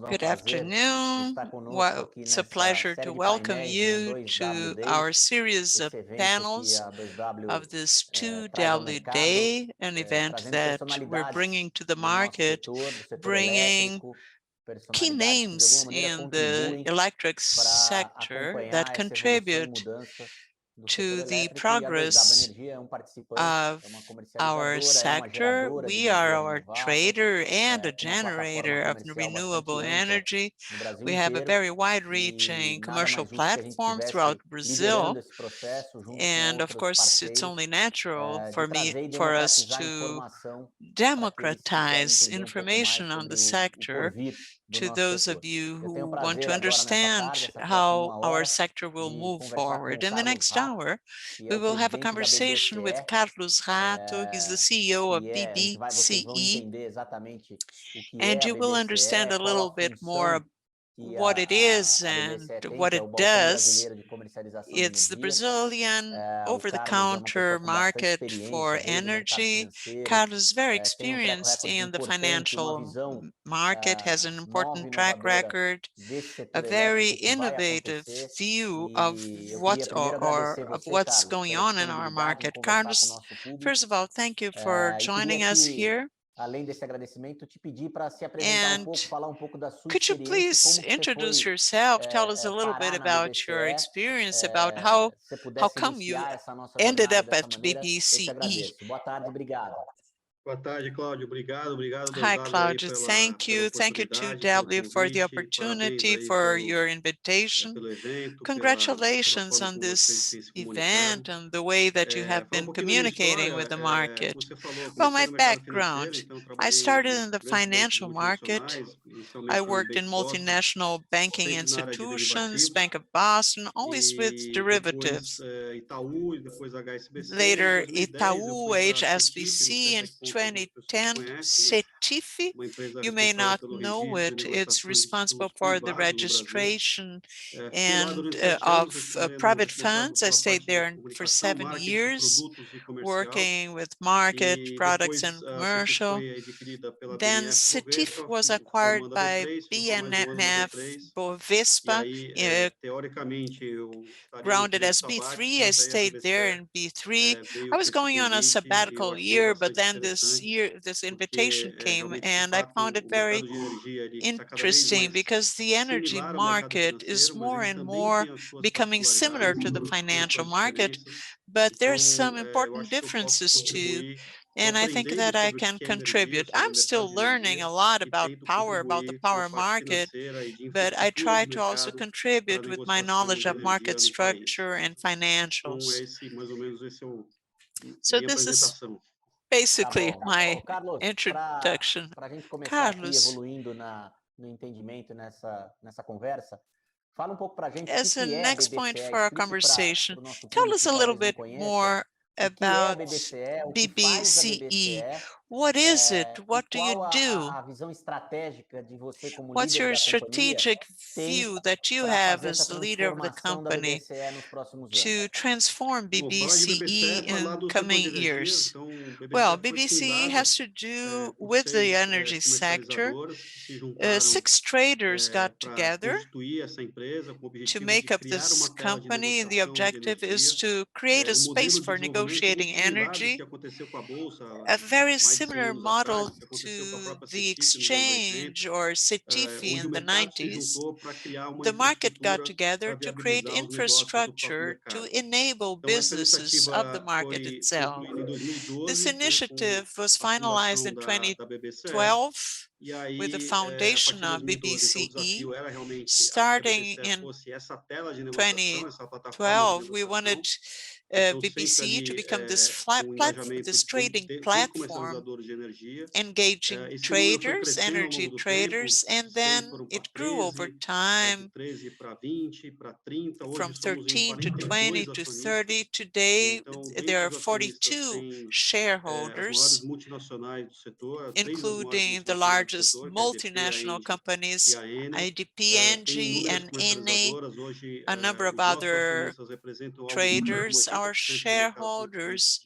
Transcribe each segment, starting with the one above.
Good afternoon. Well, it's a pleasure to welcome you to our series of panels of this 2W Day, an event that we're bringing to the market, bringing key names in the electric sector that contribute to the progress of our sector. We are our trader and a generator of renewable energy. We have a very wide-reaching commercial platform throughout Brazil. And of course, it's only natural for us to democratize information on the sector to those of you who want to understand how our sector will move forward. In the next hour, we will have a conversation with Carlos Rato. He's the CEO of BBCE, and you will understand a little bit more what it is and what it does. It's the Brazilian over-the-counter market for energy. Carlos is very experienced in the financial market, has an important track record, a very innovative view of what's going on in our market. Carlos, first of all, thank you for joining us here. And could you please introduce yourself, tell us a little bit about your experience, about how come you ended up at BBCE? Hi, Claudio. Thank you. Thank you to W for the opportunity, for your invitation. Congratulations on this event and the way that you have been communicating with the market. Well, my background, I started in the financial market. I worked in multinational banking institutions, Bank of Boston, always with derivatives. Later, Itaú, HSBC, in 2010, Cetife, you may not know it, it's responsible for the registration and of private funds. I stayed there for 7 years, working with market, products, and commercial. Then Cetife was acquired by BM&F Bovespa, grounded as B3. I stayed there in B3. I was going on a sabbatical year, but then this invitation came, and I found it very interesting because the energy market is more and more becoming similar to the financial market, but there's some important differences too. And I think that I can contribute. I'm still learning a lot about the power market, but I try to also contribute with my knowledge of market structure and financials. So this is basically my introduction. Carlos, as a next point for our conversation, tell us a little bit more about BBCE. What is it? What do you do? What's your strategic view that you have as the leader of the company to transform BBCE in coming years? Well, BBCE has to do with the energy sector. 6 traders got together to make up this company, and the objective is to create a space for negotiating energy, a very similar model to the exchange or Cetife in the 90s. The market got together to create infrastructure to enable businesses of the market itself. This initiative was finalized in 2012 with the foundation of BBCE. Starting in 2012, we wanted BBCE to become this trading platform, engaging traders, energy traders, and then it grew over time from 13 to 20 to 30. Today, there are 42 shareholders, including the large largest multinational companies, IDP, Engie, and Eni, a number of other traders. Our shareholders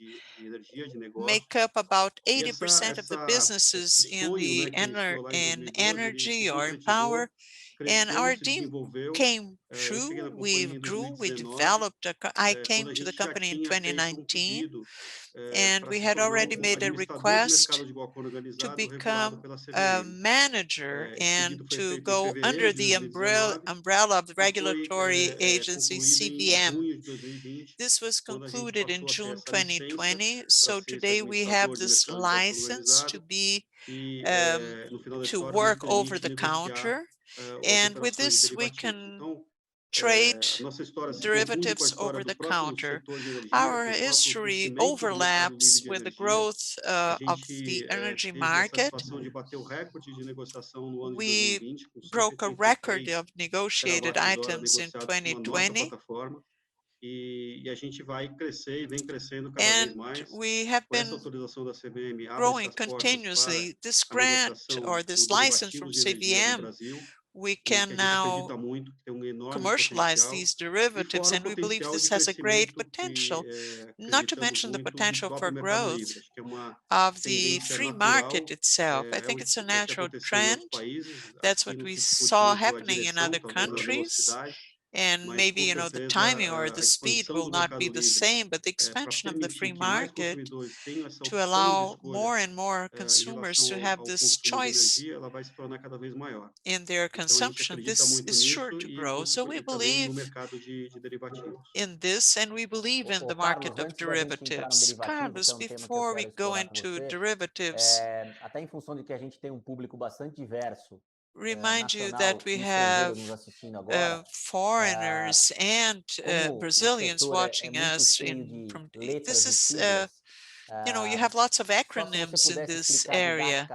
make up about 80% of the businesses in the in energy or in power. And our dream came true. We grew, we developed. I came to the company in 2019, and we had already made a request to become a manager and to go under the umbrella of the regulatory agency CVM. This was concluded in June 2020. So today we have this license to be to work over the counter. And with this, we can trade derivatives over the counter. Our history overlaps with the growth of the energy market. We broke a record of negotiated items in 2020. And we have been growing continuously. This grant or this license from CVM, we can now commercialize these derivatives, and we believe this has a great potential, not to mention the potential for growth of the free market itself. I think it's a natural trend. That's what we saw happening in other countries. And maybe, you know, the timing or the speed will not be the same, but the expansion of the free market to allow more and more consumers to have this choice in their consumption, this is sure to grow. So we believe in this, and we believe in the market of derivatives. Carlos, before we go into derivatives, até em função de que a gente tem público bastante diverso, remind you that we have foreigners and Brazilians watching us. This is, you know, you have lots of acronyms in this area.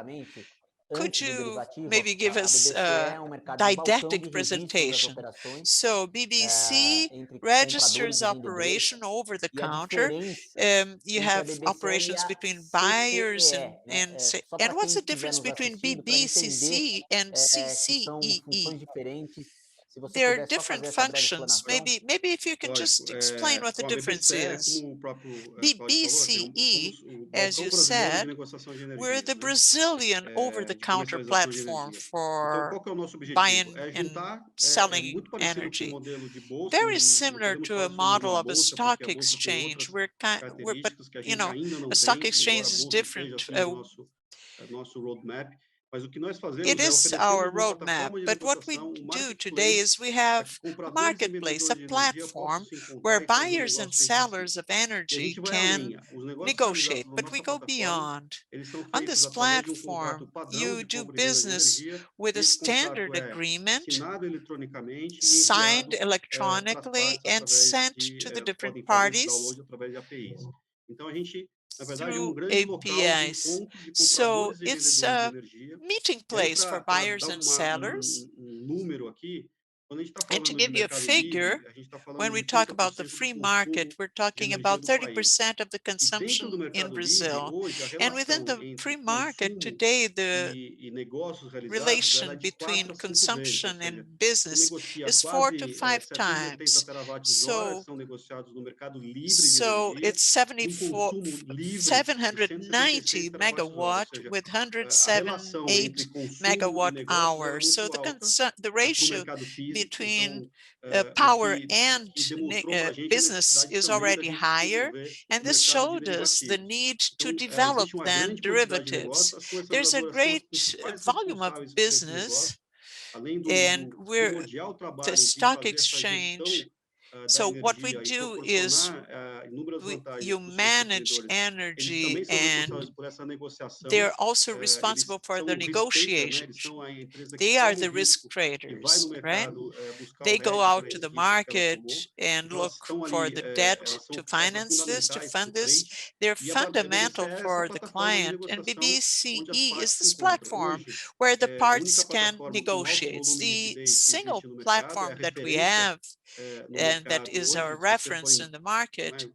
Could you maybe give us a didactic presentation? So BBC registers operation over the counter. You have operations between buyers and what's the difference between BBCC and CCEE? There are different functions. Maybe if you can just explain what the difference is. BBCE, as you said, we're the Brazilian over-the-counter platform for buying and selling energy. Very similar to a model of a stock exchange. But you know, a stock exchange is different. It is our roadmap, but what we do today is we have a marketplace, a platform where buyers and sellers of energy can negotiate, but we go beyond. On this platform, you do business with a standard agreement signed electronically and sent to the different parties through APIs. So it's a meeting place for buyers and sellers. And to give you a figure, when we talk about the free market, we're talking about 30% of the consumption in Brazil. And within the free market today, the relation between consumption and business is 4 to 5 times. So it's 790 megawatt with 178 megawatt hours. So the ratio between power and business is already higher, and this showed us the need to develop then derivatives. There's a great volume of business, and we're the stock exchange. So what we do is you manage energy, and they're also responsible for the negotiations. They are the risk traders, right? They go out to the market and look for the debt to finance this, to fund this. They're fundamental for the client, and BBCE is this platform where the parts can negotiate. It's the single platform that we have, and that is our reference in the market.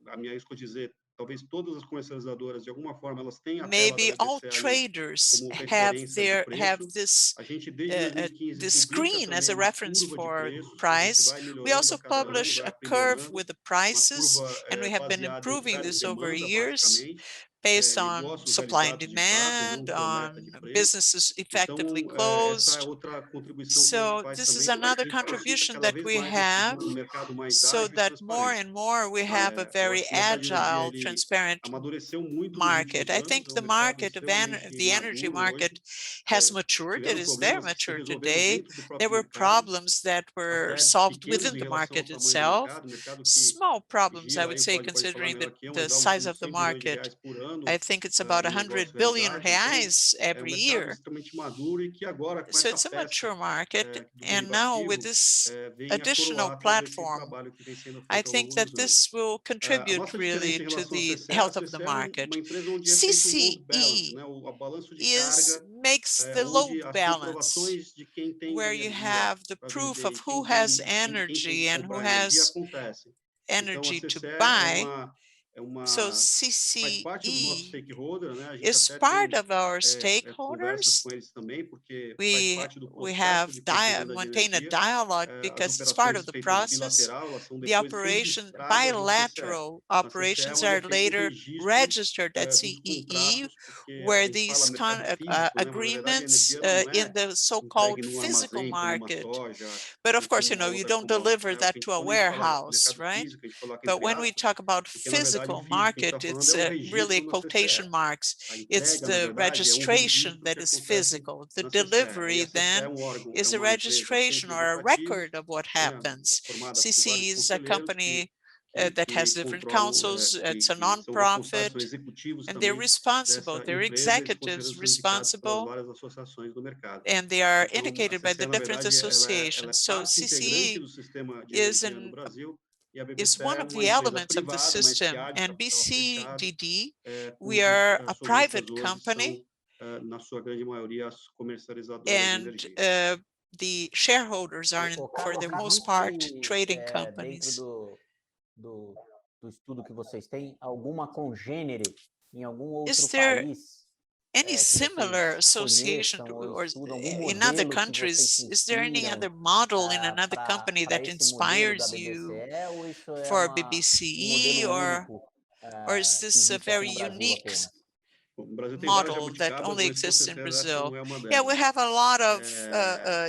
talvez todas as comercializadoras, de alguma forma, elas têm a tela da maybe all BBC ali traders como have referência de preço. this A gente, desde 2015, the publica screen as também a uma reference curva de for preços que a gente price. vai We melhorando also a cada ano, publish vai a curve aprimorando, with the uma prices, curva and we have been baseada em improving oferta e this over demanda, years, basicamente, based on negócios supply and realizados de fato, e não demand, por meta on de preço. businesses effectively Então, essa é closed. outra contribuição que a gente So faz this is também, para que another a gente consiga contribution cada that vez we mais have, um mercado mais so ágil e that more transparente. and more we have a Eu very acho que o mercado de energia, agile, ele transparent amadureceu muito nos market. últimos I anos, think é um the mercado market of extremamente the energy maduro market hoje. has matured. It Tiveram is very problemas que se mature resolveram today. dentro do There próprio were mercado, problems that were até solved pequenos within em the relação ao market tamanho do itself. mercado que Small problems, I gira would aí, o say, Claudio pode falar considering melhor que eu, the mas algo size como of the 100 bilhões de market. reais por ano I think it's about em 100 negócios billion realizados. Então, reais é um every mercado year. extremamente maduro e que agora, com So essa it's a peça mature market. do And now with derivativo, this vem a additional coroar todo esse platform, trabalho que vem sendo I feito ao think longo that dos this anos. will A contribute nossa really diferença em to relação à the CCE, health of the é market. uma empresa onde é feito um load balance, CCE né? O balanço de carga, makes the onde load as balance, comprovações de quem tem where you energia have the para proof vender of e who quem has tem energy que and who comprar energia has acontecem. Então, a energy to CCE buy. é So uma faz parte do nosso CCE stakeholder, né? A gente is até part tem of our conversas stakeholders. com eles também, porque faz We parte do we processo have de compra e venda de maintain a energia. dialogue As because it's part operações of the feitas process. bilateral, elas são The depois operation registradas na CCE. bilateral Na CCE, operations onde é are feito o later registro registered at dos CEE, contratos, porque a where gente fala these mercado físico, né? Mas na verdade a agreements energia ela não in é the entregue so-called num physical armazém como uma market. soja But of ou course, como uma you outra don't commodity, deliver né? O that que a to gente, a quando a gente fala warehouse, mercado right? físico, a gente coloca But entre when we aspas, talk about porque na verdade o physical físico que a gente está market, falando é it's o really registro na CCE. quotation marks. A It's entrega, na the verdade, é um registration registro que that is acontece physical. The na CCE. Aí a delivery CCE é then um órgão, é is a uma empresa sem registration fins or a lucrativos, record of what né? happens. Formada por vários CC is a conselheiros que company that has different controlam, councils. It's a que são responsáveis, são nonprofit, executivos and they're também responsible. dessa They're empresa. Esses conselheiros executives são indicados pelas responsible, várias associações do mercado. and they are Então, a indicated by the CCE, na different verdade, ela é associations. So parte integrante CCE do sistema de is energia no an Brasil, e a is BBC one é of uma the empresa elements of the privada, uma system, SA de and capital fechado, BCDD, we cujos are a acionistas private hoje company, são, na sua grande maioria, as comercializadoras de and energia. the shareholders are, for Carlos, the most part, existe trading dentro companies. do, do estudo que vocês têm alguma congênere em algum outro Is there país any que similar vocês association conheçam ou or estudam, algum in other modelo que vocês se countries? Is there any inspiram other model in another company para that esse modelo da inspires you BBCE, ou isso é for um modelo BBCE, único or is que this a existe aqui very no Brasil unique apenas? O Brasil tem várias model that jabuticabas, only mas com exists in certeza essa Brazil? não é uma Yeah, we delas. have a lot of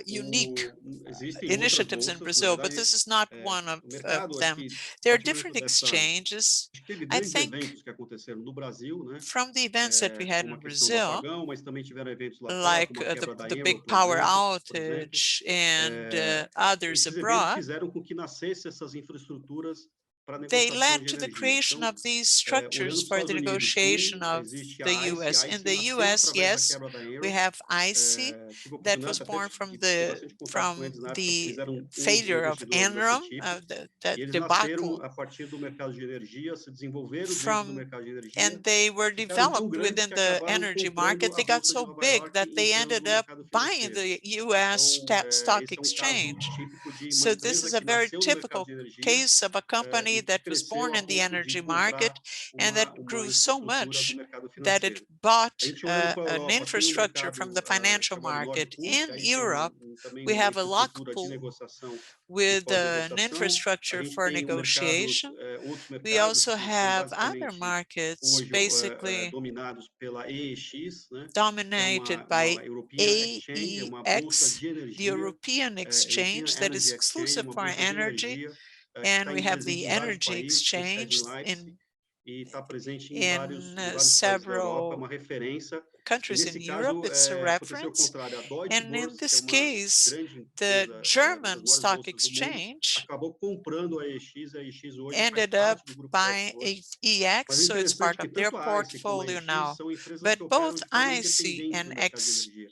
unique Existem outras initiatives in bolsas, na Brazil, but verdade, this is not one o of mercado, acho them. que a There are partir do momento different dessa, exchanges. acho que teve I grandes think eventos que aconteceram no Brasil, né? from the events that we had Como in a questão do Brazil, apagão, mas também tiveram eventos lá fora, like como a quebra da the Enel, big power por exemplo. outage and others Esses eventos abroad, fizeram com que nascessem essas infraestruturas para they negociação led de to the energia. creation Então, of these olhando structures para os for Estados the Unidos, negotiation sim, of existe the a ICE. US. A In ICE the nasceu US, através da yes, quebra da we Enel. have ICE Tive a that was oportunidade até born from de ter bastante contato com eles na época, porque eles eram um dos failure of investidores desse Enron, tipo. E that eles nasceram debacle a partir do mercado de energia, se desenvolveram dentro do from, mercado de energia, and they were ficaram tão developed grandes within que the acabaram energy comprando market. a They got Bolsa de so Nova big York that e they entrando ended no up mercado buying financeiro. the US Então, stock esse é um caso exchange. típico de uma So this empresa is a que very nasceu no mercado typical de energia case of a company e que that was cresceu born a in the ponto de energy market comprar and that uma grew so infraestrutura do much mercado that it financeiro. A bought gente olhando para a an Europa, tem um infrastructure from mercado the financial chamado Log market. Pool, que In aí tem Europe, também we uma have a lock infraestrutura de pool negociação e with an pós-negociação. A infrastructure gente for tem negotiation. outros We mercados also que são have other basicamente markets hoje basically dominados pela EEX, né? Que é dominated by uma European Exchange, é uma bolsa AEX, de the energia, European European exchange that is Energy Exchange, exclusive uma for bolsa de energy. energia que And está we have presente the em vários energy países, tem sede em exchange Leipzig e está presente in em vários países da Europa, é several uma referência. E countries in nesse Europe. caso, It's a aconteceu o reference. contrário. A Deutsche And in Börse, que é this uma case, grande the empresa, uma das German maiores stock bolsas do mundo, exchange acabou comprando a EX hoje faz ended up parte do grupo Deutsche buying Börse. EX, Mas é so it's interessante part que of their tanto a ICE como a portfolio EX now. são empresas que But operam both de forma IC independente and no mercado de X energia.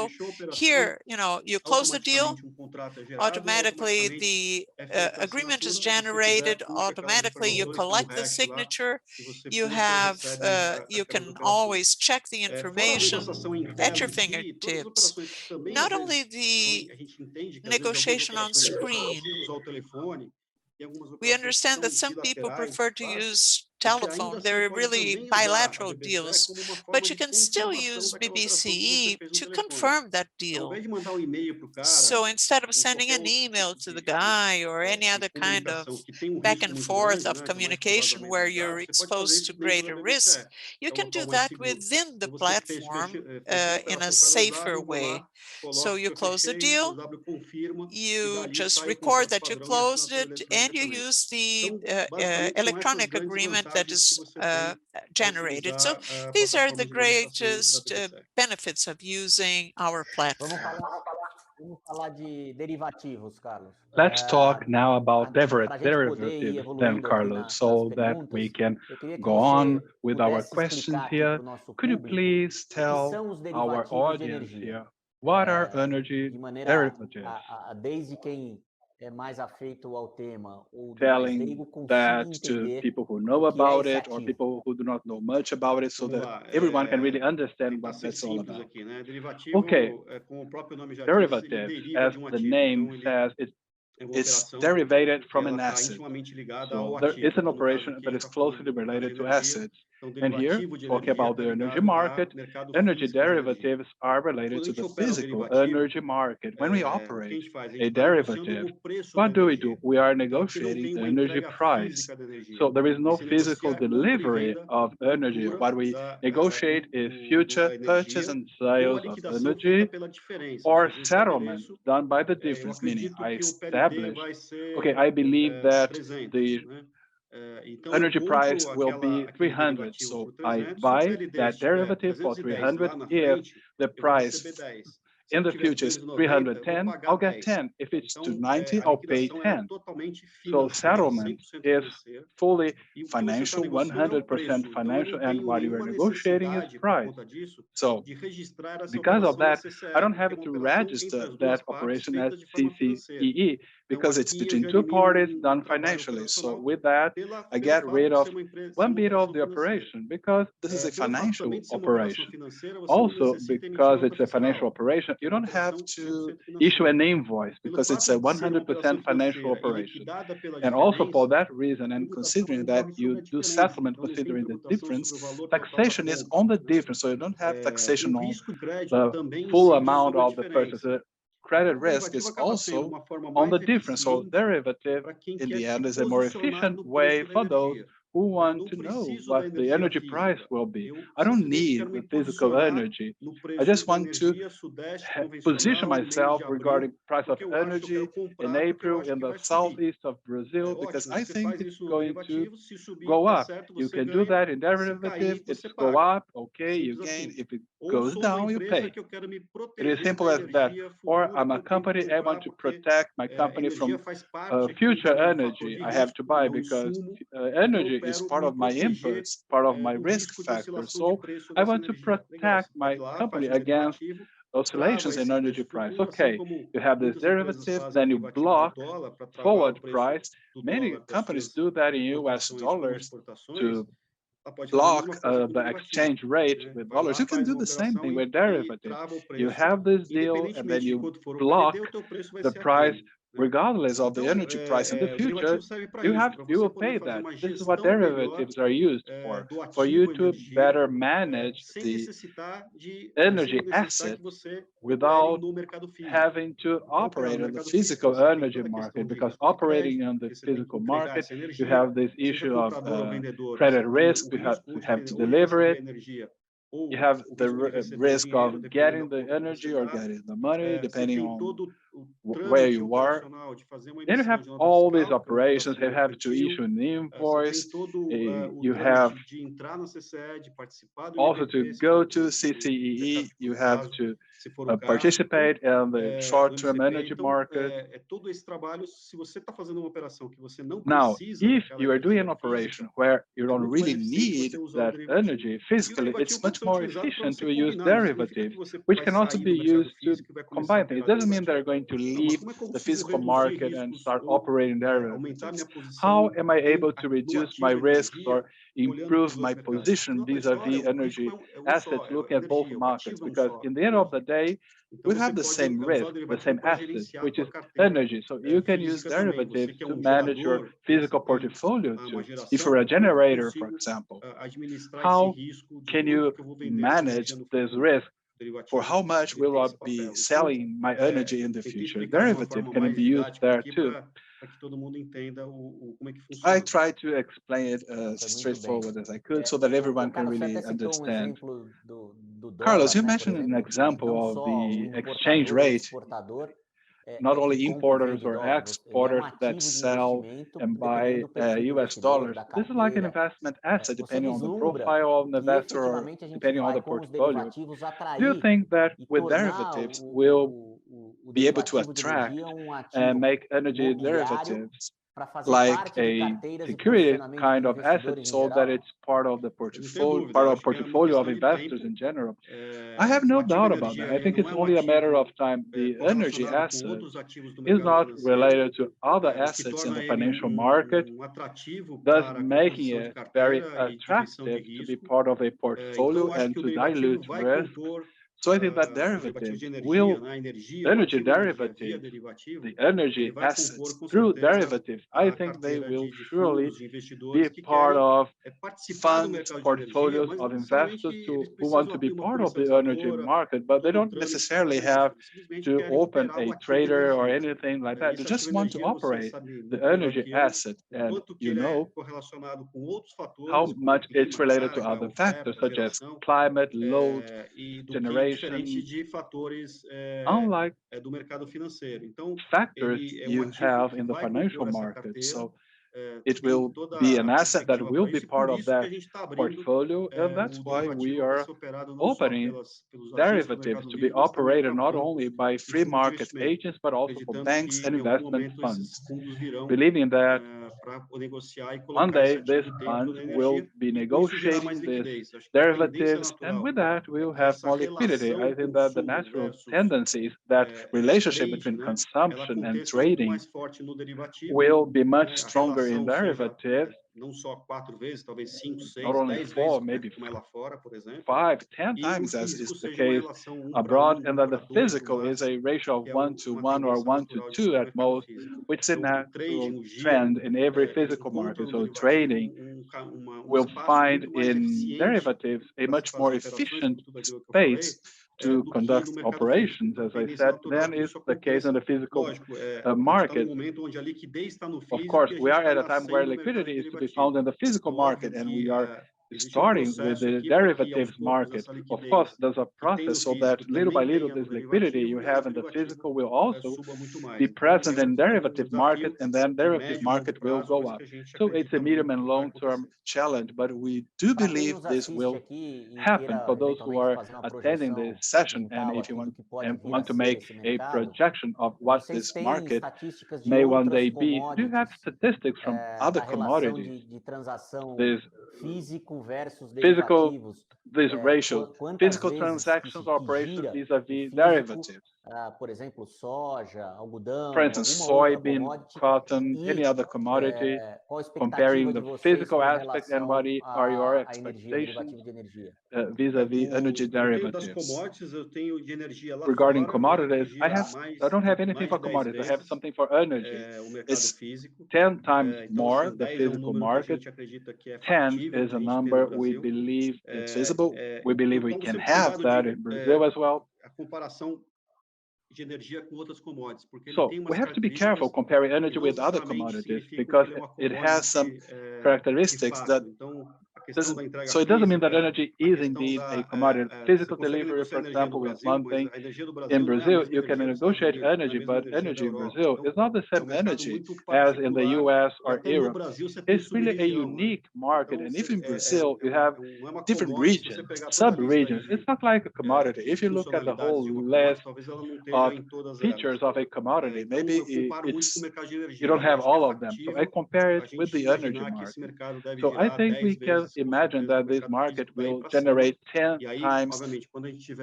So here, you close the deal, automatically the agreement is generated, automatically you collect the signature, you have, you can always check the information at your fingertips. Not only the negotiation on screen, we understand that some people prefer to use telephone. They're really bilateral deals, but you can still use BBCE to confirm that deal. So instead of sending an email to the guy or any other kind of back and forth of communication where you're exposed to greater risk, you can do that within the platform in a safer way. So you close the deal, you just record that you closed it, and you use the electronic agreement that is generated. So these are the greatest benefits of using our platform. Let's talk now about derivatives then, Carlos, so that we can go on with our questions here. Could you please tell our audience here, what are energy derivatives? Telling that to people who know about it or people who do not know much about it, so that everyone can really understand what that's all about. Okay, derivative, as the name says, it's derived from an asset. So there is an operation that is closely related to assets. And here, talking about the energy market, energy derivatives are related to the physical energy market. When we operate a derivative, what do? We are negotiating the energy price. So there is no physical delivery of energy. What we negotiate is future purchase and sales of energy or settlement done by the difference, meaning I establish, okay, I believe that the energy price will be 300. So I buy that derivative for 300. If the price in the future is 310, I'll get 10. If it's 290, I'll pay 10. So settlement is fully financial, 100% financial, and what you are negotiating is price. So because of that, I don't have to register that operation as CCEE because it's between two parties done financially. So with that, I get rid of one bit of the operation because this is a financial operation. Also, because it's a financial operation, you don't have to issue an invoice because it's a 100% financial operation. And also for that reason, and considering that you do settlement considering the difference, taxation is on the difference. So you don't have taxation on the full amount of the purchase. The credit risk is also on the difference. So derivative in the end is a more efficient way for those who want to know what the energy price will be. I don't need the physical energy. I just want to position myself regarding price of energy in April in the southeast of Brazil, because I think it's going to go up. You can do that in derivative. It's go up, okay, you gain. If it goes down, you pay. It is simple as that. Or I'm a company, I want to protect my company from future energy I have to buy, because energy is part of my inputs, part of my risk factor. So I want to protect my company against oscillations in energy price. Okay, you have this derivative, then you block forward price. Many companies do that in US dollars to block the exchange rate with dollars. You can do the same thing with derivative. You have this deal and then you block the price regardless of the energy price in the future. You will pay that. This is what derivatives are used for you to better manage the energy asset without having to operate in the physical energy market, because operating on the physical market, you have this issue of credit risk, you have to deliver it. You have the risk of getting the energy or getting the money, depending on where you are. Then you have all these operations. You have to issue an invoice. You have also to go to CCEE. You have to participate in the short-term energy market. Now, if you are doing an operation where you don't really need that energy physically, it's much more efficient to use derivatives, which can also be used to combine things. It doesn't mean they're going to leave the physical market and start operating derivatives. How am I able to reduce my risks or improve my position vis-a-vis energy assets, looking at both markets? Because in the end of the day, we have the same risk, the same asset, which is energy. So you can use derivatives to manage your physical portfolio too. If you're a generator, for example, how can you manage this risk? For how much will I be selling my energy in the future? Derivative can be used there too. I try to explain it as straightforward as I could so that everyone can really understand. Carlos, you mentioned an example of the exchange rate. Not only importers or exporters that sell and buy US dollars. This is like an investment asset, depending on the profile of the investor or depending on the portfolio. Do you think that with derivatives, we'll be able to attract and make energy derivatives like a security kind of asset so that it's part of the portfolio of investors in general? I have no doubt about that. I think it's only a matter of time. The energy asset is not related to other assets in the financial market, thus making it very attractive to be part of a portfolio and to dilute risk. So I think that derivatives will, energy derivatives, the energy assets through derivatives, I think they will surely be part of funds, portfolios of investors who want to be part of the energy market, but they don't necessarily have to open a trader or anything like that. They just want to operate the energy asset, and you know how much it's related to other factors such as climate, load, generation, unlike factors you have in the financial market. So it will be an asset that will be part of that portfolio, and that's why we are opening derivatives to be operated not only by free market agents, but also for banks and investment funds, believing that one day this fund will be negotiating these derivatives, and with that we'll have more liquidity. I think that the natural tendency is that relationship between consumption and trading will be much stronger in derivatives, not only 4, maybe 5, 10 times as is the case abroad, and that the physical is a ratio of 1:1 or 1:2 at most, which is a natural trend in every physical market. So trading will find in derivatives a much more efficient space to conduct operations, as I said, than is the case in the physical market. Of course, we are at a time where liquidity is to be found in the physical market, and we are starting with the derivatives market. Of course, there's a process so that little by little, this liquidity you have in the physical will also be present in derivative market, and then derivative market will go up. So it's a medium and long-term challenge, but we do believe this will happen for those who are attending this session. And if you want to make a projection of what this market may one day be, do you have statistics from other commodities? This ratio, physical transactions, operations vis-a-vis derivatives. For instance, soybean, cotton, any other commodity, comparing the physical aspect and what are your expectations vis-a-vis energy derivatives. Regarding commodities, I don't have anything for commodities. I have something for energy. It's 10 times more the physical market. 10 is a number we believe it's feasible. We believe we can have that in Brazil as well. So we have to be careful comparing energy with other commodities because it has some characteristics that So it doesn't mean that energy is indeed a commodity. Physical delivery, for example, is one thing. In Brazil, you can negotiate energy, but energy in Brazil is not the same energy as in the US or Europe. It's really a unique market. And even in Brazil, you have different regions, sub-regions. It's not like a commodity. If you look at the whole list of features of a commodity, maybe you don't have all of them. So I compare it with the energy market. So I think we can imagine that this market will generate 10 times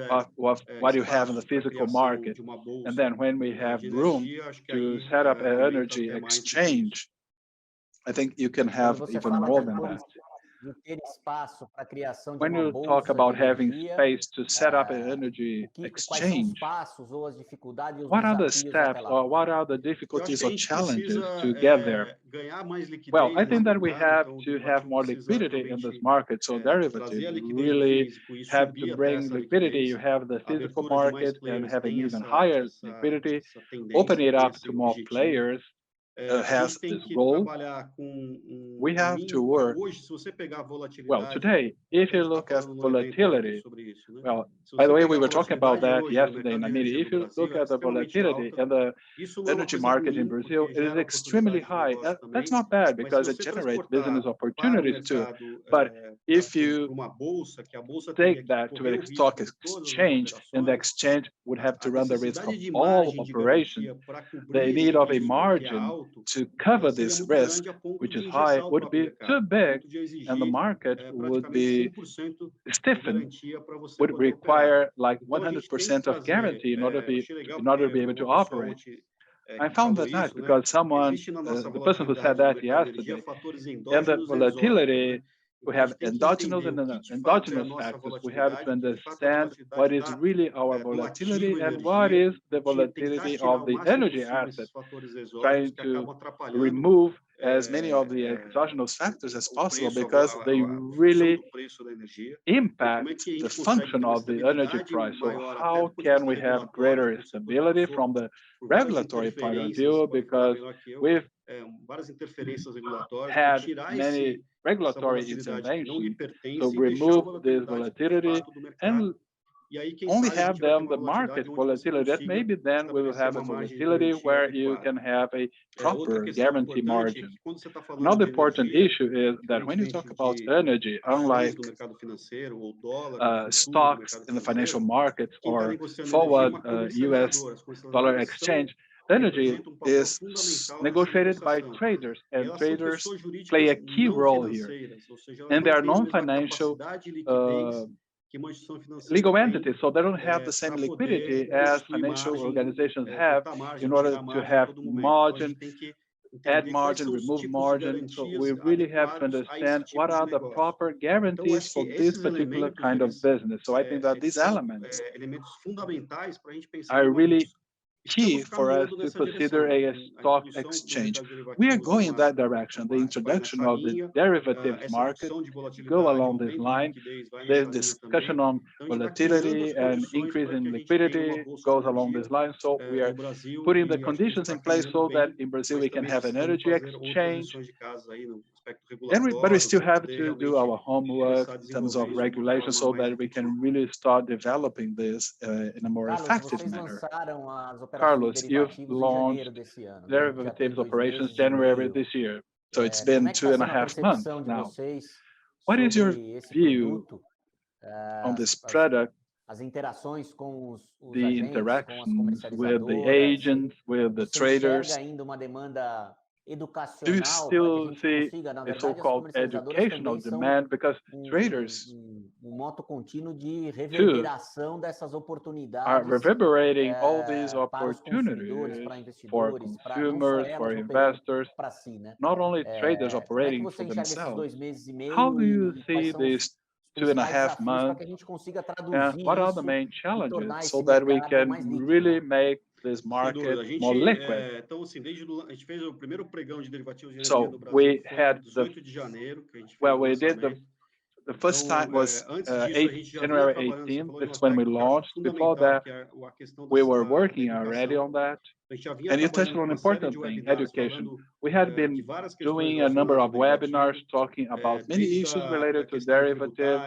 of what you have in the physical market. And then when we have room to set up an energy exchange, I think you can have even more than that. When you talk about having space to set up an energy exchange, what are the steps or what are the difficulties or challenges to get there? Well, I think that we have to have more liquidity in this market. So derivatives really have to bring liquidity. You have the physical market and having even higher liquidity, open it up to more players. Has this goal. We have to work. Well, today, if you look at volatility, well, by the way, we were talking about that yesterday in a meeting. If you look at the volatility and the energy market in Brazil, it is extremely high. That's not bad because it generates business opportunities too. But if you take that to a stock exchange, and the exchange would have to run the risk of all operations, the need of a margin to cover this risk, which is high, would be too big, and the market would be stiffened, would require like 100% of guarantee in order to be able to operate. I found that nice because someone, the person who said that yesterday, and the volatility, we have endogenous and endogenous factors. We have to understand what is really our volatility and what is the volatility of the energy asset, trying to remove as many of the exogenous factors as possible because they really impact the function of the energy price. So how can we have greater stability from the regulatory point of view? Because we've had many regulatory interventions to remove this volatility and only have them the market volatility. That maybe then we will have a volatility where you can have a proper guarantee margin. Another important issue is that when you talk about energy, unlike stocks in the financial markets or forward US dollar exchange, energy is negotiated by traders, and traders play a key role here. And they are non-financial legal entities, so they don't have the same liquidity as financial organizations have in order to have margin, add margin, remove margin. So we really have to understand what are the proper guarantees for this particular kind of business. So I think that these elements are really key for us to consider a stock exchange. We are going in that direction. The introduction of the derivatives market go along this line. The discussion on volatility and increase in liquidity goes along this line. So we are putting the conditions in place so that in Brazil we can have an energy exchange. But we still have to do our homework in terms of regulation so that we can really start developing this in a more effective manner. Carlos, you've launched derivatives operations January this year. So it's been 2.5 months now. What is your view on this product, the interactions with the agents, with the traders? Do you still see a so-called educational demand? Because traders too are reverberating all these opportunities for consumers, for investors, not only traders operating for themselves. How do you see this 2.5 months? And what are the main challenges so that we can really make this market more liquid? So we had we did The first time was January 18th. That's when we launched. Before that, we were working already on that. And you touched on an important thing, education. We had been doing a number of webinars talking about many issues related to derivatives,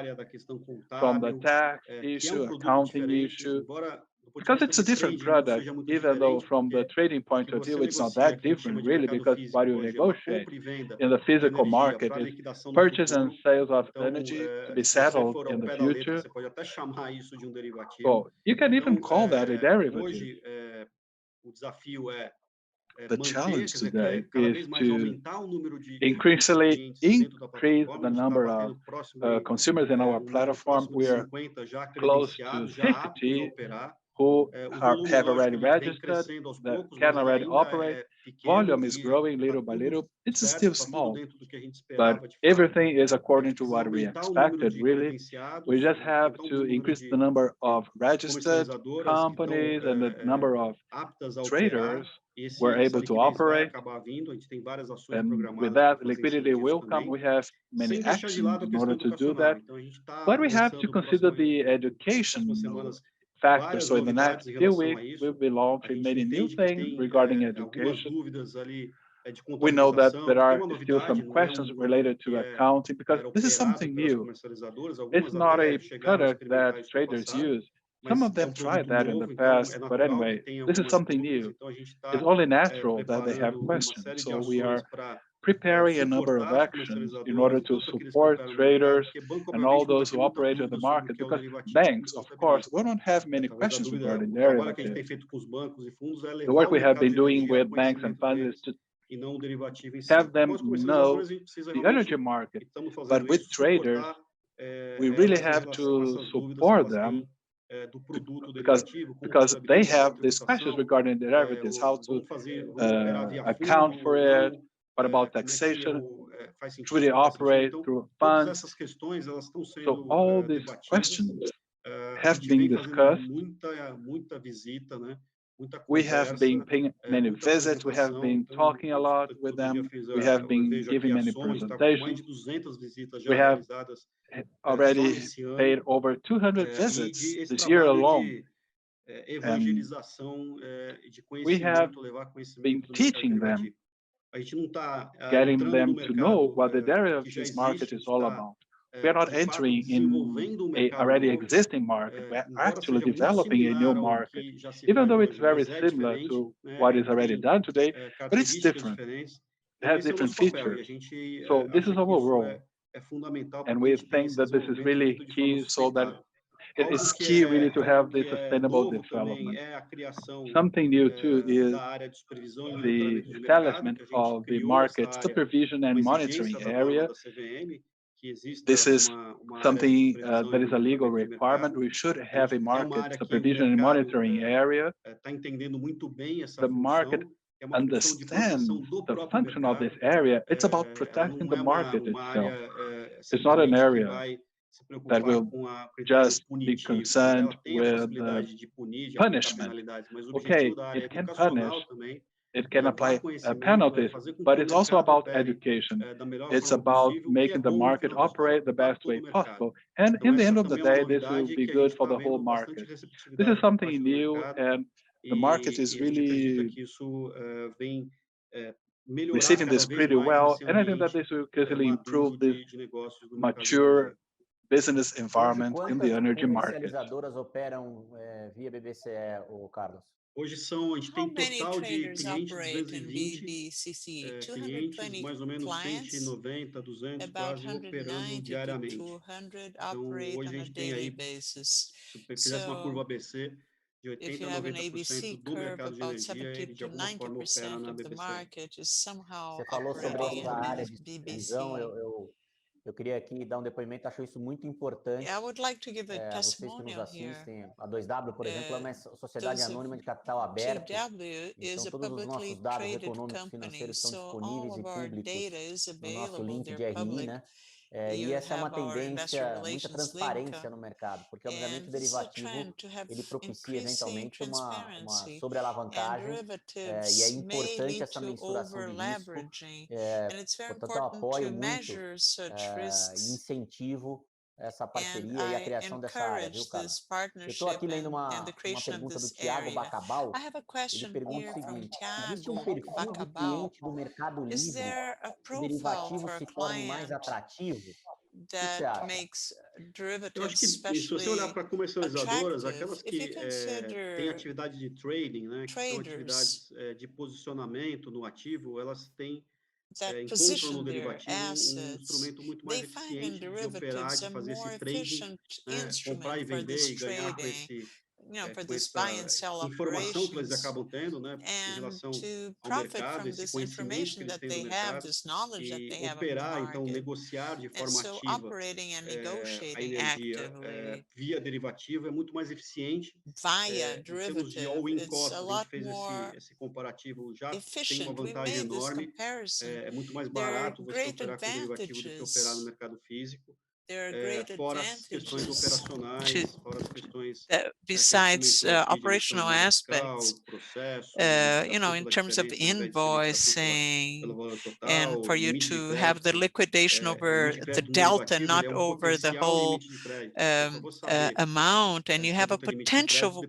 from the tax issue, accounting issue, because it's a different product, even though from the trading point of view, it's not that different really, because what you negotiate in the physical market is purchase and sales of energy to be settled in the future. So you can even call that a derivative. The challenge today is to increasingly increase the number of consumers in our platform. We are close to 50 who have already registered, that can already operate. Volume is growing little by little. It's still small, but everything is according to what we expected, really. We just have to increase the number of registered companies and the number of traders who are able to operate. And with that, liquidity will come. We have many actions in order to do that, but we have to consider the education factor. So in the next few weeks, we'll be launching many new things regarding education. We know that there are still some questions related to accounting, because this is something new. It's not a product that traders use. Some of them tried that in the past, but anyway, this is something new. It's only natural that they have questions. So we are preparing a number of actions in order to support traders and all those who operate in the market, because banks, of course, we don't have many questions regarding derivatives. The work we have been doing with banks and funds is to have them know the energy market, but with traders, we really have to support them because they have these questions regarding derivatives, how to account for it. What about taxation? Should it operate through funds? So all these questions have been discussed. We have been paying many visits. We have been talking a lot with them. We have been giving many presentations. We have already paid over 200 visits this year alone. And we have been teaching them, getting them to know what the derivatives market is all about. We are not entering in a already existing market. We're actually developing a new market, even though it's very similar to what is already done today, but it's different. It has different features. So this is our role. And we think that this is really key, so that it is key really to have this sustainable development. Something new too is the establishment of the market supervision and monitoring area. This is something that is a legal requirement. We should have a market supervision and monitoring area. The market understands the function of this area. It's about protecting the market itself. It's not an area that will just be concerned with punishment. Okay, it can punish, it can apply penalties, but it's also about education. It's about making the market operate the best way possible. And in the end of the day, this will be good for the whole market. This is something new, and the market is really receiving this pretty well. And I think that this will clearly improve this mature business environment in the energy market. How many traders operate in BBCC? 220 clients, about 190 to 200 operate on a daily basis. So if you have an ABC curve, about 70 to 90% of the market is somehow operating in BBC. Eu queria aqui dar depoimento, acho isso muito importante. I would like to give a testimonial here. A 2W, por exemplo, é uma sociedade anônima de capital aberto. 2W is a publicly traded company, so all of our data is available, they're public. E essa é uma tendência, muita transparência no mercado, porque obviamente o derivativo ele propicia eventualmente uma sobrealavancagem, e é importante essa mensuração de risco. Portanto, eu apoio muito e incentivo essa parceria e a criação dessa área, viu, Carla? Eu estou aqui lendo uma pergunta do Thiago Bacabal. Ele pergunta o seguinte: existe um perfil de cliente do Mercado Livre que o derivativo se torne mais atrativo? O que você acha? Eu acho que, se você olhar para comercializadoras, aquelas que têm atividade de trading, né, que são atividades de posicionamento no ativo, elas têm encontram no derivativo um instrumento muito mais eficiente de operar, de fazer esse trading, né, comprar e vender e ganhar com essa informação que eles acabam tendo, né, em relação ao mercado, esse conhecimento que eles têm do mercado, e operar, então, negociar de forma ativa a energia via derivativo é muito mais eficiente. Em termos de all-in cost, a gente fez esse comparativo, já tem uma vantagem enorme, é muito mais barato você operar com derivativo do que operar no mercado físico. Fora as questões operacionais, fora as questões besides operational aspects, in terms of invoicing and for you to have the liquidation over the delta, not over the whole amount, and you have a potential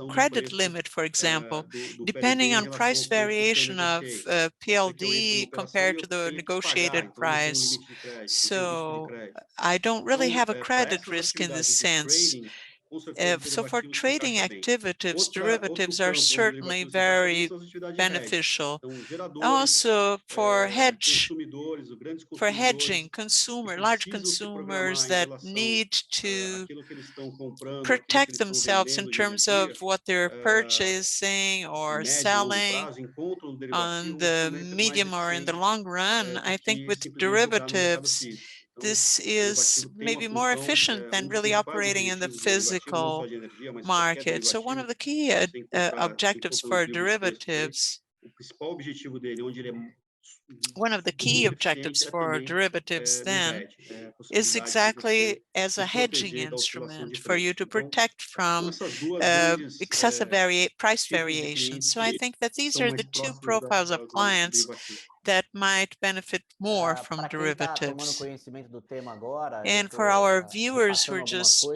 credit limit, for example, depending on price variation of PLD compared to the negotiated price. So I don't really have a credit risk in this sense. So for trading activities, derivatives are certainly very beneficial. Also for hedging, large consumers that need to protect themselves in terms of what they're purchasing or selling on the medium or in the long run. I think with derivatives, this is maybe more efficient than really operating in the physical market. So one of the key objectives for derivatives, then is exactly as a hedging instrument for you to protect from excessive price variations. So I think that these are the two profiles of clients that might benefit more from derivatives. And for our viewers who are just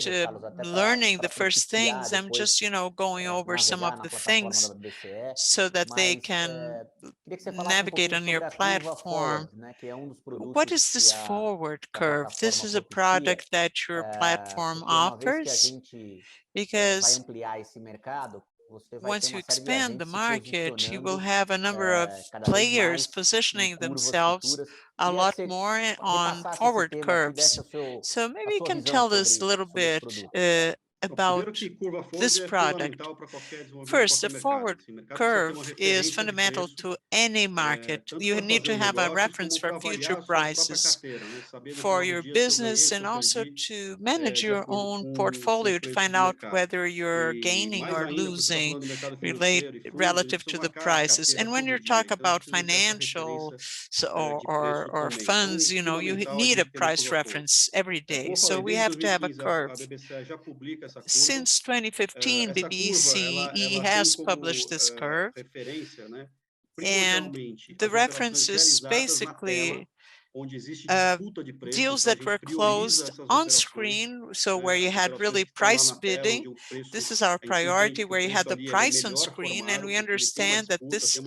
learning the first things, I'm just, going over some of the things so that they can navigate on your platform. What is this forward curve? This is a product that your platform offers, because once you expand the market, you will have a number of players positioning themselves a lot more on forward curves. So maybe you can tell us a little bit about this product. First, the forward curve is fundamental to any market. You need to have a reference for future prices for your business and also to manage your own portfolio to find out whether you're gaining or losing relative to the prices. And when you talk about financial or funds, you need a price reference every day. So we have to have a curve. Since 2015, BBCE has published this curve, and the reference is basically deals that were closed on screen, so where you had really price bidding. This is our priority, where you had the price on screen, and we understand that this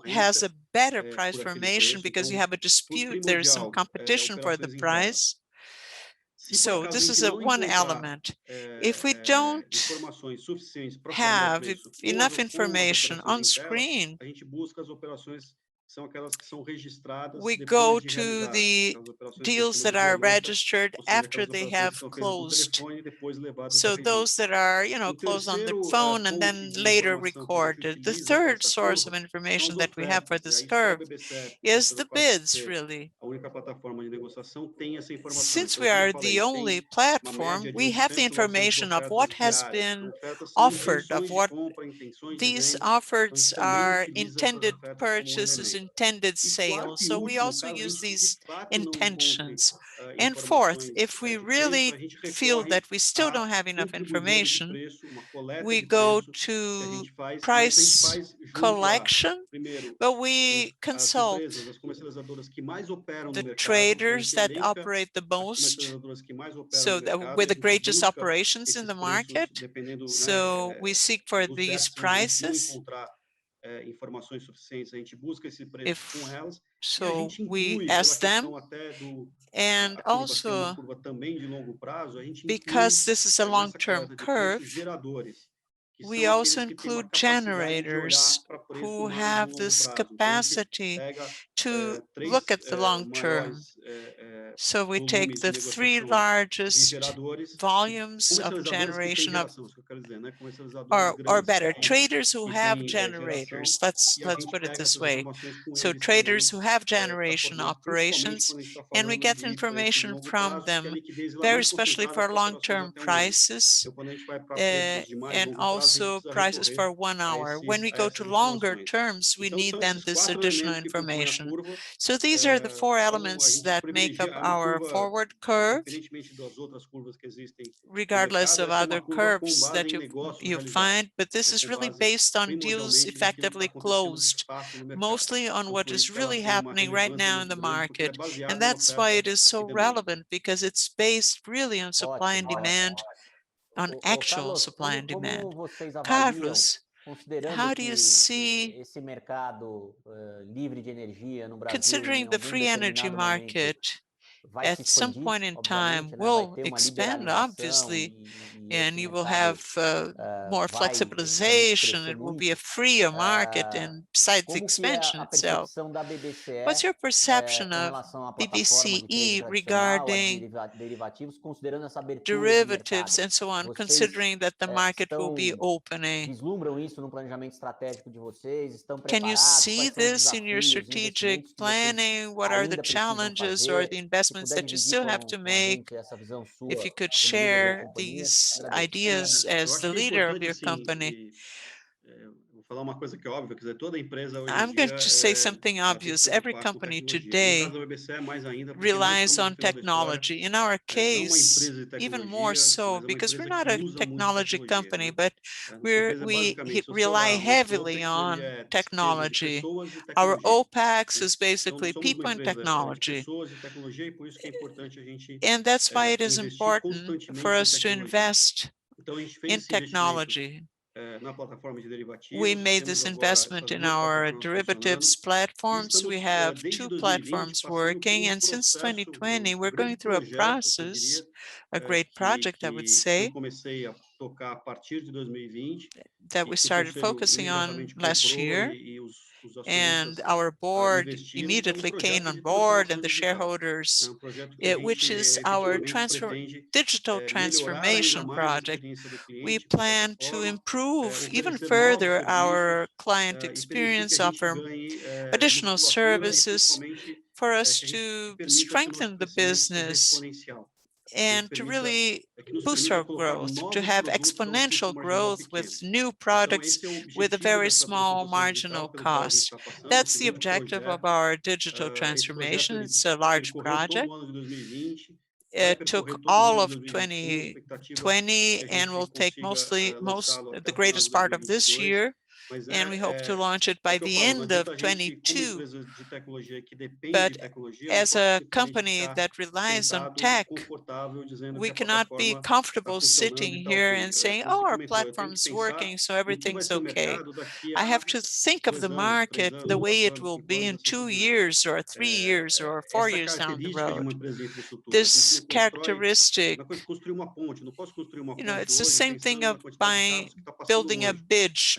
has a better price formation because you have a dispute, there's some competition for the price. So this is one element. If we don't have enough information on screen, we go to the deals that are registered after they have closed. So those that are, closed on the phone and then later recorded. The third source of information that we have for this curve is the bids, really. Since we are the only platform, we have the information of what has been offered, of what these offers are intended purchases, intended sales. So we also use these intentions. And fourth, if we really feel that we still don't have enough information, we go to price collection, but we consult the traders that operate the most, so that with the greatest operations in the market. So we seek for these prices. So we ask them, and also because this is a long-term curve, we also include generators who have this capacity to look at the long term. So we take the 3 largest volumes of generation of, or better, traders who have generators. Let's put it this way. So traders who have generation operations, and we get information from them, very especially for long-term prices, and also prices for 1 hour. When we go to longer terms, we need then this additional information. So these are the 4 elements that make up our forward curve, regardless of other curves that you find, but this is really based on deals effectively closed, mostly on what is really happening right now in the market. And that's why it is so relevant, because it's based really on supply and demand, on actual supply and demand. Carlos, how do you see, considering the free energy market at some point in time will expand, obviously, and you will have more flexibilization, it will be a freer market, and besides the expansion itself. What's your perception of BBCE regarding derivatives and so on, considering that the market will be opening? Can you see this in your strategic planning? What are the challenges or the investments that you still have to make? If you could share these ideas as the leader of your company. I'm going to say something obvious. Every company today relies on technology. In our case, even more so, because we're not a technology company, but we rely heavily on technology. Our OPEX is basically people and technology. And that's why it is important for us to invest in technology. We made this investment in our derivatives platforms. We have 2 platforms working, and since 2020, we're going through a process, a great project, I would say, that we started focusing on last year. And our board immediately came on board, and the shareholders, which is our digital transformation project. We plan to improve even further our client experience, offer additional services for us to strengthen the business and to really boost our growth, to have exponential growth with new products with a very small marginal cost. That's the objective of our digital transformation. It's a large project. It took all of 2020 and will take the greatest part of this year. And we hope to launch it by the end of 22. But as a company that relies on tech, we cannot be comfortable sitting here and saying, oh, our platform's working, so everything's okay. I have to think of the market the way it will be in 2 years or 3 years or 4 years down the road. This characteristic, it's the same thing of building a bridge.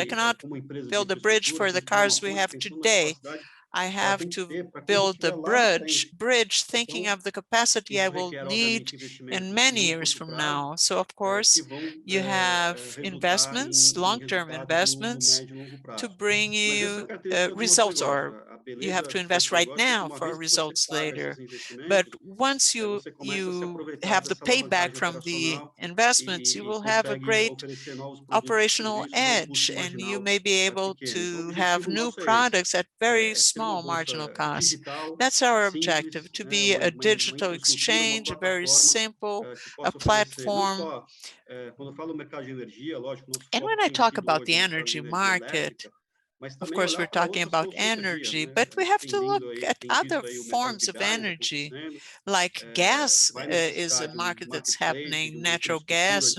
I cannot build a bridge for the cars we have today. I have to build a bridge thinking of the capacity I will need in many years from now. So of course, you have investments, long-term investments, to bring you results or you have to invest right now for results later. But once you have the payback from the investments, you will have a great operational edge, and you may be able to have new products at very small marginal costs. That's our objective, to be a digital exchange, a very simple, a platform. And when I talk about the energy market, of course, we're talking about energy, but we have to look at other forms of energy, like gas is a market that's happening, natural gas,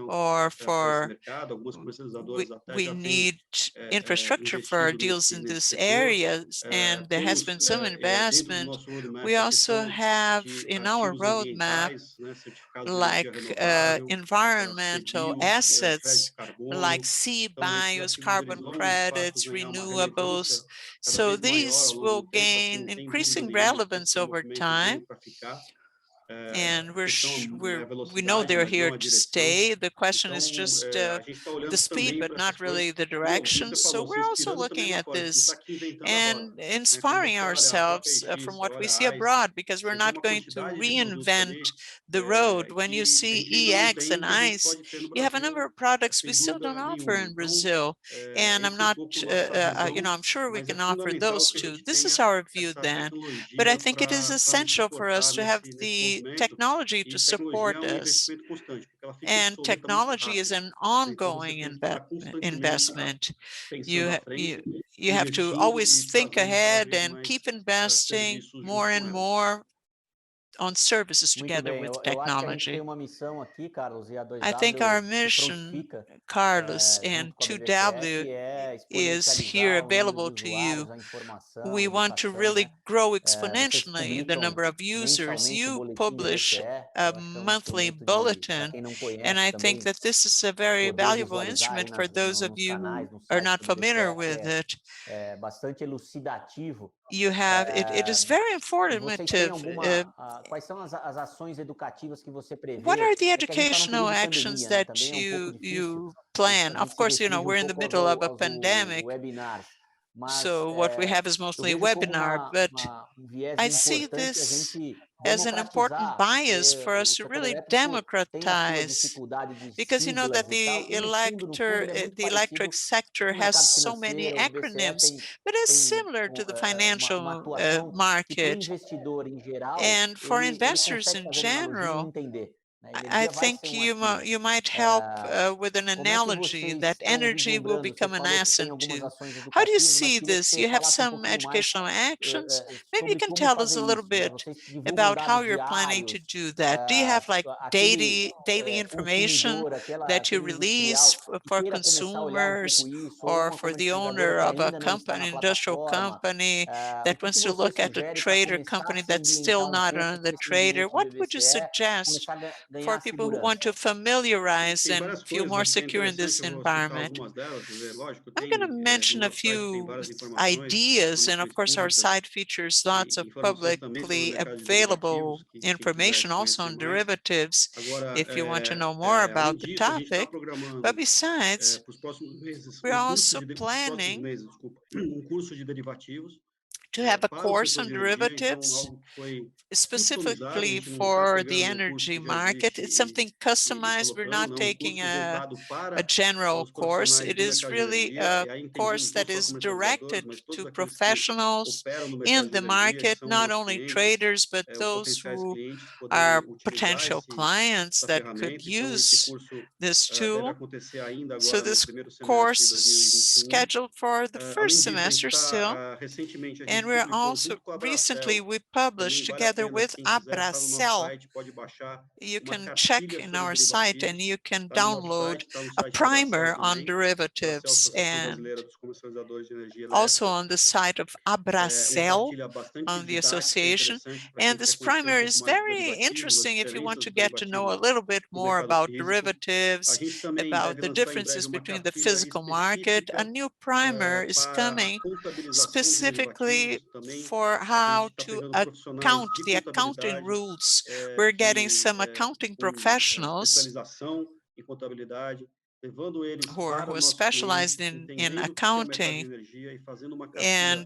or for we need infrastructure for our deals in this area, and there has been some investment. We also have in our roadmap like environmental assets, like CBIOs, carbon credits, renewables. So these will gain increasing relevance over time. And we know they're here to stay. The question is just the speed, but not really the direction. So we're also looking at this and inspiring ourselves from what we see abroad, because we're not going to reinvent the road. When you see EX and ICE, you have a number of products we still don't offer in Brazil. And I'm not, I'm sure we can offer those too. This is our view then. But I think it is essential for us to have the technology to support us. And technology is an ongoing investment. You have to always think ahead and keep investing more and more on services together with technology. I think our mission, Carlos, and 2W is here available to you. We want to really grow exponentially the number of users. You publish a monthly bulletin, and I think that this is a very valuable instrument for those of you who are not familiar with it. You have it is very informative. What are the educational actions that you plan? Of course, we're in the middle of a pandemic, so what we have is mostly webinar, but I see this as an important bias for us to really democratize, because you know that the electric sector has so many acronyms, but it's similar to the financial market. And for investors in general, I think you might help with an analogy that energy will become an asset too. How do you see this? You have some educational actions. Maybe you can tell us a little bit about how you're planning to do that. Do you have like daily information that you release for consumers or for the owner of a company, industrial company that wants to look at a trader company that's still not on the trader? What would you suggest for people who want to familiarize and feel more secure in this environment? I'm going to mention a few ideas, and of course our site features lots of publicly available information also on derivatives if you want to know more about the topic. But besides, we're also planning to have a course on derivatives specifically for the energy market. It's something customized. We're not taking a general course. It is really a course that is directed to professionals in the market, not only traders, but those who are potential clients that could use this tool. So this course is scheduled for the first semester still. And we're also, recently we published together with Abracel. You can check in our site and you can download a primer on derivatives, and also on the site of Abracel on the association. And this primer is very interesting if you want to get to know a little bit more about derivatives, about the differences between the physical market. A new primer is coming specifically for how to account, the accounting rules. We're getting some accounting professionals who are specialized in accounting, and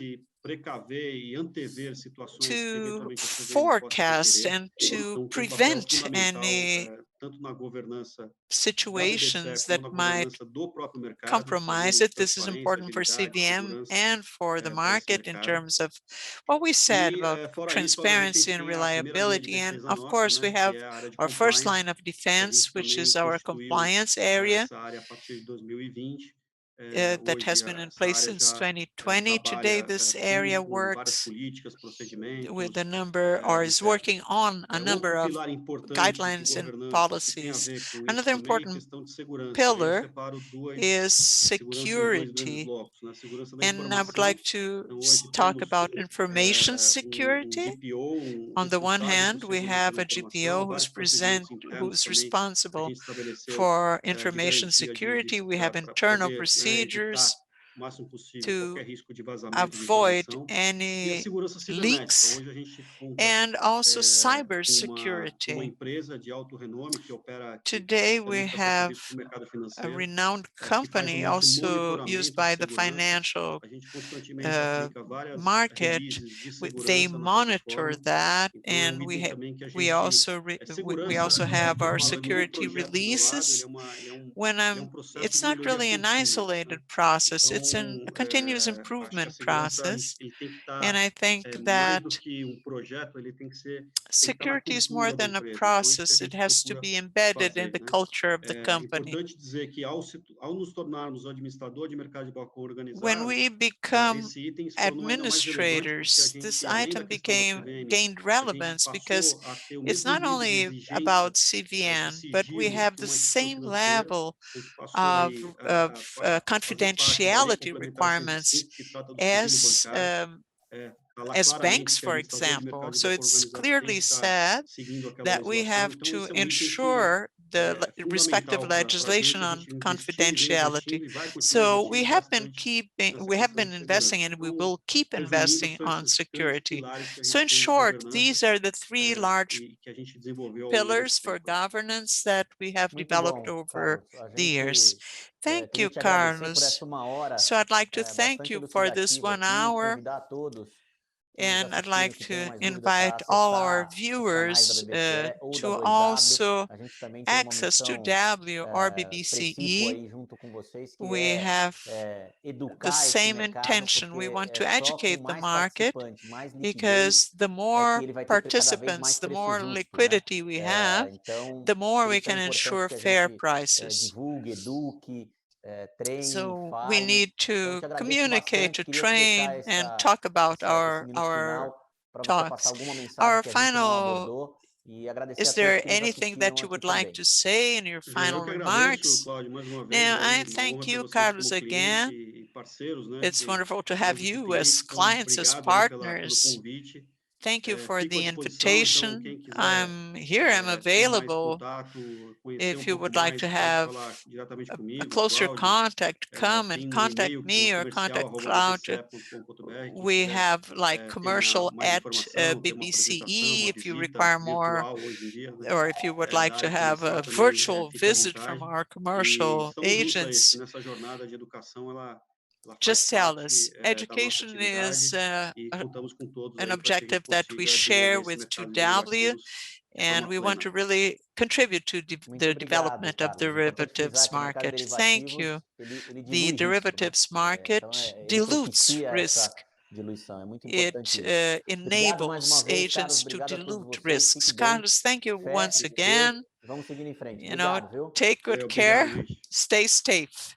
to forecast and to prevent any situations that might compromise it. This is important for CVM and for the market in terms of what we said about transparency and reliability. And of course, we have our first line of defense, which is our compliance area. That has been in place since 2020. Today, this area works with a number, or is working on a number of guidelines and policies. Another important pillar is security. And I would like to talk about information security. On the one hand, we have a GPO who's responsible for information security. We have internal procedures to avoid any leaks, and also cybersecurity. Today, we have a renowned company also used by the financial market. They monitor that, and we also have our security releases. It's not really an isolated process, it's a continuous improvement process. And I think that security is more than a process, it has to be embedded in the culture of the company. When we become administrators, this item gained relevance because it's not only about CVM, but we have the same level of confidentiality requirements as banks, for example. So it's clearly said that we have to ensure the respective legislation on confidentiality. So we have been investing, and we will keep investing on security. So in short, these are the three large pillars for governance that we have developed over the years. Thank you, Carlos. So I'd like to thank you for this 1 hour. And I'd like to invite all our viewers to also access to WRBBCE. We have the same intention. We want to educate the market, because the more participants, the more liquidity we have, the more we can ensure fair prices. So we need to communicate, to train, and talk about our talks. Our final, is there anything that you would like to say in your final remarks? Now, I thank you, Carlos, again. It's wonderful to have you as clients, as partners. Thank you for the invitation. I'm here, I'm available. If you would like to have a closer contact, come and contact me or contact Claudia. We have like commercial at BBCE if you require more, or if you would like to have a virtual visit from our commercial agents. Just tell us. Education is an objective that we share with 2W, and we want to really contribute to the development of the derivatives market. Thank you. The derivatives market dilutes risk. It enables agents to dilute risks. Carlos, thank you once again. Take good care, stay safe.